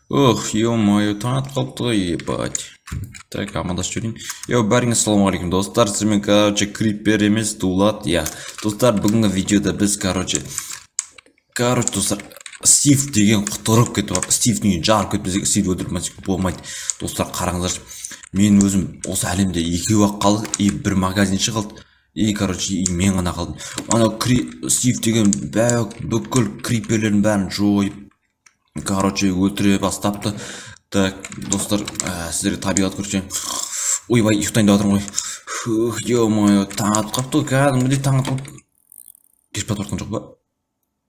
Ох, ё-моё, таң қалды ғой, ебать. Так, амандасып жіберейін. Бәріңе ассалаумағалейкум, достар. Сізбен, крипер емес, дулат. Достар, бүгінгі видеода біз, достар, Стив деген құтырып кетіп бар. Стивтің үйін жарып кетіп, бізге Стивті өлтіріп болмайды. Достар, қараңыздар. Мен өзім осы әлемде екеу-ақ қалды, бір магазинші қалды. Мен ғана қалдым. Ана Стив деген бүкіл криперлердің бәрін жойып, өлтіре бастапты. Так, достар, сіздерге табиғат көрсетейін. Ойбай, ұйықтайын деп жатырмын ғой. Ё-моё, таң атып қалыпты ғой, кәдімгідей таң атып қалыпты. Кеш батып жатқан жоқ па?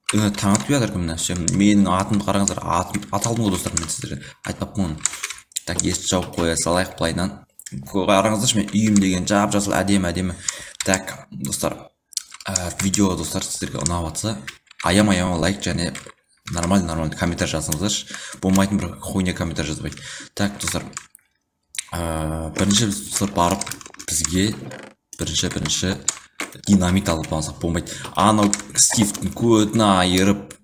Таң атып жатыр кім мына? Менің атымды қараңыздар, аталдым ғой достар, мен сіздерге айтпаппын оны. Так, есті жауып қоя салайық былайынан. Қараңыздаршы, мен үйім деген жап-жасыл әдемі. Так, достар, видео достар сіздерге ұнап жатса, аямай лайк және нормально комментарий жазыңыздаршы. Болмайтын бір хуйня комментарий жазбайды. Так, достар, бірінші достар барып бізге бірінші динамит алып алсақ болмайды. Анау Стивтің көтін айырып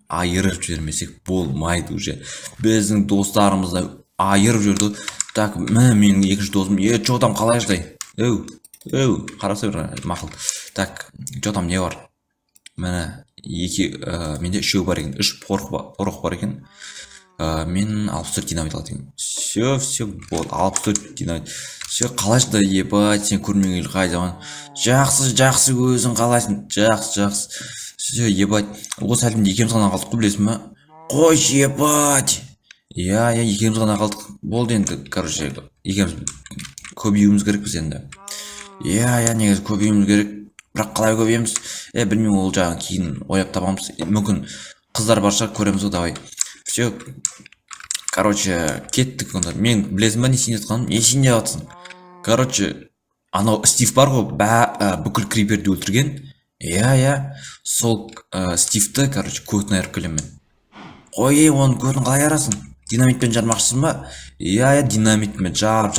жібермесек болмайды уже. Біздің достарымызды айырып жіберді. Так, менің екінші досым, жотам қалай ждай? Қараса бір мақыл. Так, жотам не бар? Мені менде үшеу бар екен, үш порох бар екен. Мен 64 динамит алатын. Все болды, 64 динамит. Все, қалайсың да, ебать, сен көрмеген қайда. Жақсы өзің қалайсың? Жақсы. Все, ебать. Осы әлемде екеуміз ғана қалдық, білесің ба? Қой, ебать. Екеуміз ғана қалдық. Болды енді, екеуміз көбеюіміз керекпіз енді. Негізі көбеюіміз керек. Бірақ қалай көбейеміз? Білмеймін, ол жағын кейін ойлап табамыз. Мүмкін қыздар барша көреміз ғой, давай. Все, кеттік онда. Мен білесің ба не сен жатқаным? Не сен де жатсың? Анау Стив бар ғой, бүкіл криперді өлтірген. Сол Стивті, көтін айырып келемін мен. Қой, оның көтін қалай айырасың? Динамитпен жармақшысың ба? Динамитпен жарып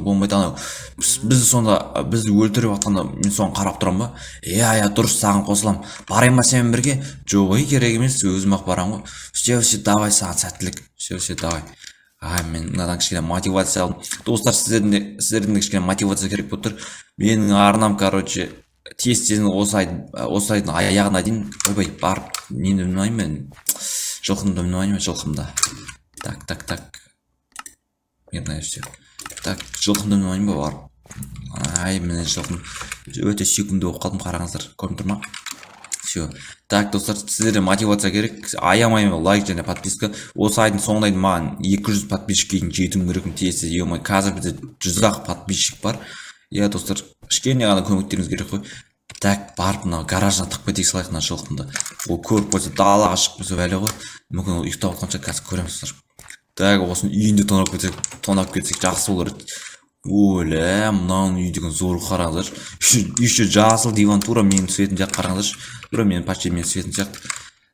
болмайды. Анау бізді өлтіріп жатқанда мен соған қарап тұрам ба? Дұрыс, саған қосылам. Барайын ба сен бірге? Жоқ, керек емес, өзім-ақ барам ғой. Все, давай, саған сәттілік. Все, давай. Мен мынадан кішкене мотивация алдым. Достар, сіздердің кішкене мотивация керек болып тұр. Менің арнам, тез осы айдың аяғына дейін, ойбай, барып, нені өлмеймін мен. Жылқымды өлмеймін, жылқымда. Так. Мирное все. Так, жылқымды өлмеймін ба барып. Мен жылқым өте сүйкімді болып қалдым, қараңыздар, көріп тұр ма? Все. Так, достар, сіздерде мотивация керек. Аямай лайк және подписка. Осы айдың соңына дейін маған 200 подписчикке дейін жетуім керек. Тез, қазір бізде 100-ақ подписчик бар. Достар, кішкене ғана көмектеріңіз керек қой. Так, барып мына гаражына тығып кетейік салайық мына жылқымды. Ол көріп қойса далаға шығып кетсе бәле ғой. Мүмкін ол ұйықтап отқанша қазір көреміз. Так, осының үйінде тонап кетсек жақсы болар еді. Мынаның үй деген зор қараңыздар. Үйші жасыл диван тура менің светім сияқты қараңыздар. Тура почти менің светім сияқты.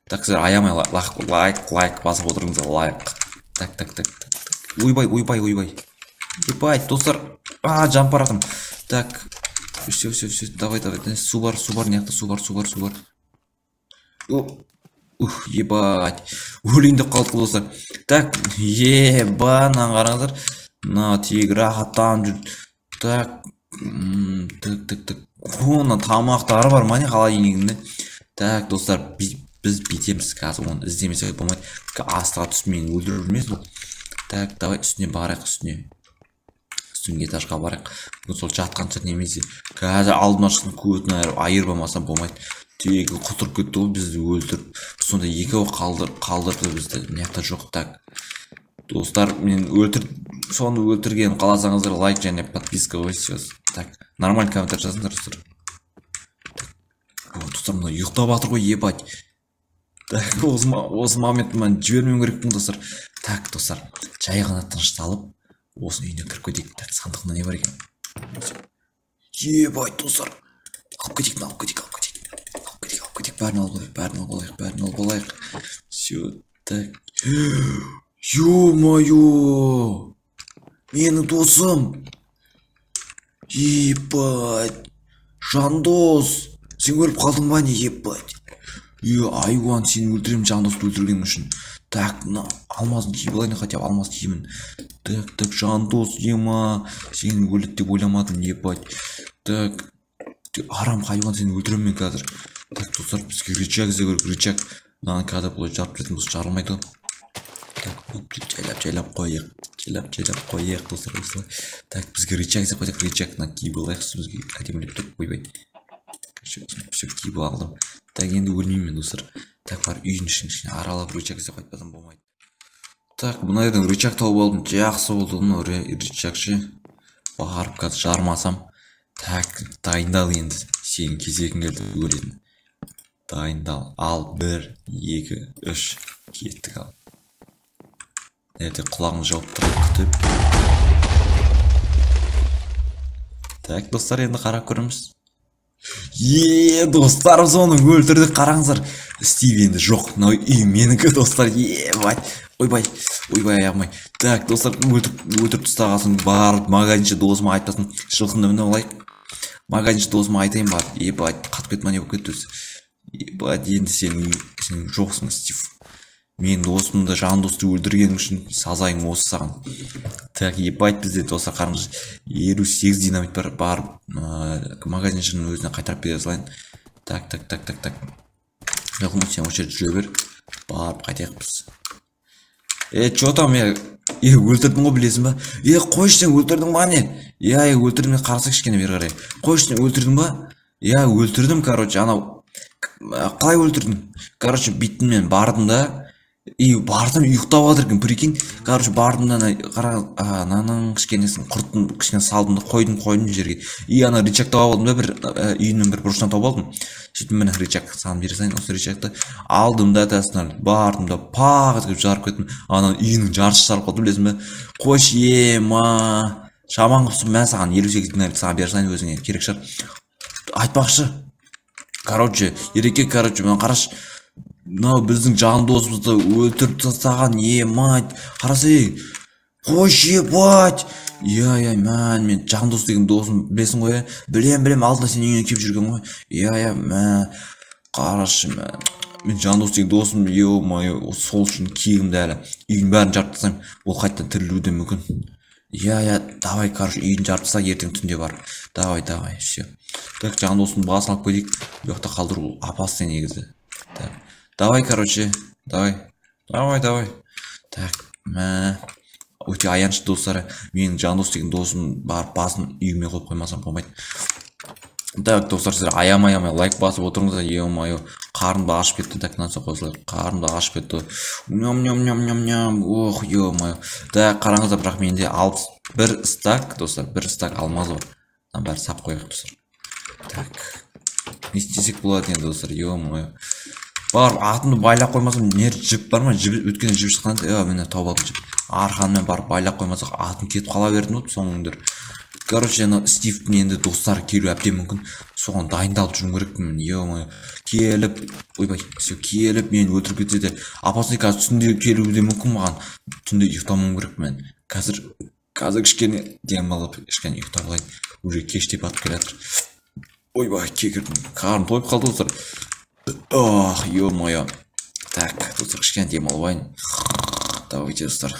Так, сіздер аямай лайк басып отырыңыздар, лайк. Так. Ойбай. Ебать, достар. Жамп баратым. Так. Все, давай. Су бар, неяқта су бар. Ебать. Өлейін деп қалдық достар. Так, нан қараңыздар. Тегір рахаттанып жүр. Так. Оның тамақтары бар ма не қалай енегінде. Так, достар, біз бетеміз қазір, оны іздемесек болмайды. Астыға түсіп мені өлтіріп жүрмес бұл. Так, давай үстіне барайық, үстінге этажға барайық. Бүгін сол жатқанша немесе қазір алдына шыққан көтін айырып алмасам болмайды. Тегі құтырып кетті ғой, бізді өлтіріп. Сонда екеуі қалдырды бізді. Неяқта жоқ. Так, достар, мен соны өлтірген қаласаңыздар лайк және подписка қойсыз. Так, нормально комментарий жазыңдар достар. Достар, мына ұйықтап жатыр ғой, ебать. Так, осы момент мен жібермеуім керекпін достар. Так, достар, жай ғана тынышталып, осының үйіне кіріп кетейік. Так, сандығында не бар екен? Ебать, достар. Алып кетейік. Бәрін алып алайық. Все, так. Ё-моё! Менің досым! Ебать! Жандос! Сен өліп қалдың ба не, ебать? Айуан, сені өлтіремін, Жандосты өлтіргенің үшін. Так, мына алмазды жей алайын, хотя бы алмаз жеймін. Так, жандос ема, сені өледі деп ойламадым, ебать. Так, арам хайуан, сені өлтіремін мен қазір. Так, достар, бізге рычаг іздеу керек, рычаг. Мынаны қазір бұлай жарып беретін болса жарылмайды ғой. Так, жайлап қояйық, достар, осылай. Так, бізге рычаг іздеп қойдық, рычагына киіп алайық, бізге әдемілеп тұрып ойбай. Все киіп алдым. Так, енді өлмеймін, достар. Так, бар үйдің ішін аралап рычаг іздеп қайтпасам болмайды. Так, мына жерден рычаг тауып алдым, жақсы болды мына рычаг ше. Барып қазір жармасам. Так, дайындал енді. Сенің кезегің келді өлетін. Дайындал. Ал, 1, 2, 3. Кеттік ал. Әді құлағын жауып тұрып күтіп. Так, достар, енді қарап көріміз. Достарымыз оны өлтірдік, қараңыздар. Стив енді жоқ, мынау үй менікі, достар. Ойбай аяғымай. Так, достар, өлтіріп тұстағасын барып магазинші досыма айтпасын. Жылқынды міне олайық. Магазинші досыма айтайын барып. Қатып кетіп мане болып кетті өзі. Енді сен жоқсың, Стив. Мен досымды, жан досты өлтіргенім үшін сазайым осы саған. Так, бізде достар, қарыңыз, 58 динамит барып магазиншінің өзіне қайтарып бере салайын. Так. Сен осы жерде жүре бер. Барып қайтайық біз. Чё там, өлтірдің ғой, білесің ба? Қойшы, сен өлтірдің ба не? Өлтірдім, қарасы кішкене бері қарай. Қойшы, сен өлтірдің ба? Өлтірдім, анау. Қалай өлтірдің? Биттім мен бардым да. Бардым, ұйықтап жатырмын, прикинь. Бардым да, наның кішкенесін құрттың кішкене салдым да, қойдым жерге. Ана рычаг тауып алдым да, бір үйінің бір бұрышынан тауып алдым. Сөйтіп міне рычаг санын бере салайын, осы рычагты алдым да, бардым да, пақ етіп жарып кеттім. Ана үйінің жарысы жарып қалды, білесің бе? Қойш, ема, шаман қыпсың, мен саған 58 динамит саған бере салайын, өзіңе керек шығар. Айтпақшы. Ереке, мен қараш. Мынау біздің жан досымызды өлтіріп тастаған, мать, қарасай. Қойш, ебать. Мен жан дос деген досым, білесің ғой, білем, алдында сен үйіне кеп жүрген ғой. Қарашы, мен жан дос деген досым, сол үшін киігімді әлі. Үйін бәрін жарып тастайым, ол қайттан тірілуі мүмкін. Давай, үйін жарып тастайық, ертең түнде бар. Давай, все. Так, жан досымды басын алып көйдік, бұяқта қалдыру апасы негізі. Давай, давай. Так, өте аянышты достары. Менің жан дос деген досым барып басын үйіме қойып қоймасам болмайды. Так, достар, сіздер аямай лайк басып отырыңыздар. Қарнымды ашып кетті. Так, мынаны қосылайық. Қарнымды ашып кетті. Ням. Ох, Так, қараңыздар, бірақ менде бір стак, достар, бір стак алмаз бар. Бәрі сап қояйық, достар. Так. Не істесек болады енді, достар. Барып атымды байлап қоймасам, жіп бар ма? Өткенде жіп шыққанда, мені тауып алдым жіп. Арқанмен барып байлап қоймасақ, атым кетіп қала бердім, соңыңдыр. Стивтің енді достар келу әбден мүмкін. Соған дайындалып жүрім керекпін. Келіп мені өлтіріп кетсе де, апасының қазір түнде келуі де мүмкін маған. Түнде ұйықтамауым керекпін. Қазір кішкене демалып, кішкене ұйықтап алайын. Уже кеште батып келе жатыр. Кекірдім. Қарым тойып қалды достар. Так, достар, кішкене демалып алайын. Давайте, достар.